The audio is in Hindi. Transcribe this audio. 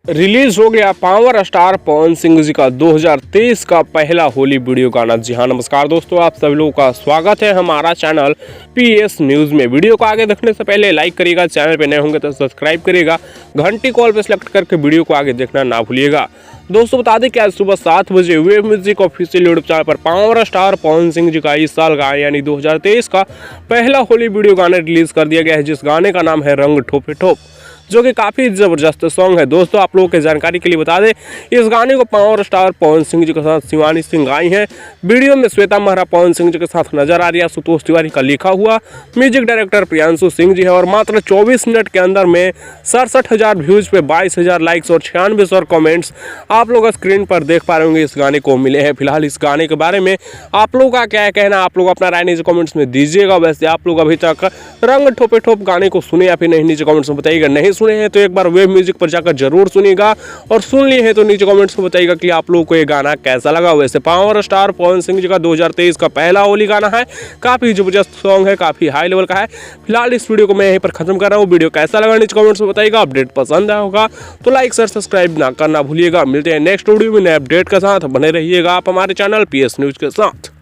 रिलीज हो गया पावर स्टार पवन सिंह जी का 2023 का पहला होली वीडियो गाना। जी हाँ, नमस्कार दोस्तों, आप सभी लोगों का स्वागत है हमारा चैनल पीएस न्यूज़ में। वीडियो को आगे देखने से पहले लाइक करिएगा, चैनल पे नए होंगे तो सब्सक्राइब करिएगा, घंटी कॉल पे सेलेक्ट करके वीडियो को आगे देखना ना भूलिएगा। दोस्तों बता दें कि आज सुबह 7 बजे wave music official YouTube channel पर पावर स्टार पवन सिंह जी का इस साल का यानी 2023 का पहला होली वीडियो गाना रिलीज कर दिया गया है, जिस गाने का नाम है रंग ठोपे ठोप, जो कि काफ़ी ज़बरदस्त सॉन्ग है। दोस्तों आप लोगों के जानकारी के लिए बता दें, इस गाने को पावर स्टार पवन सिंह जी के साथ शिवानी सिंह गाई हैं। वीडियो में श्वेता महरा पवन सिंह जी के साथ नजर आ रही है। सुतोष तिवारी का लिखा हुआ, म्यूजिक डायरेक्टर प्रियांशु सिंह जी है और मात्र 24 मिनट के अंदर में 67,000 व्यूज पे 22,000 लाइक्स और 96 और कमेंट्स आप लोग स्क्रीन पर देख पा रहे होंगे इस गाने को मिले हैं। फिलहाल इस गाने के बारे में आप लोगों का क्या कहना, आप लोग अपना राय नीचे कमेंट्स में दीजिएगा। वैसे आप लोग अभी तक रंग ठोपे ठोप गाने को सुने या फिर नहीं, नीचे कमेंट्स में बताइएगा। नहीं सुने हैं तो एक बार वेब म्यूजिक पर जाकर जरूर सुनिएगा, और सुन लिए हैं तो नीचे कमेंट्स में बताइएगा कि आप लोगों को ये गाना कैसा लगा। वैसे पावर स्टार पवन सिंह जी का 2023 का पहला होली गाना है, काफी जबरदस्त सॉन्ग है, काफी हाई लेवल का है। फिलहाल इस वीडियो को मैं यहीं पर खत्म कर रहा हूँ। वीडियो कैसा लगा नीचे कमेंट्स में बताइएगा। अपडेट पसंद आया होगा तो लाइक शेयर सब्सक्राइब ना करना भूलिएगा। मिलते हैं नेक्स्ट वीडियो में नए अपडेट के साथ, बने रहिएगा आप हमारे चैनल पीएस न्यूज के साथ।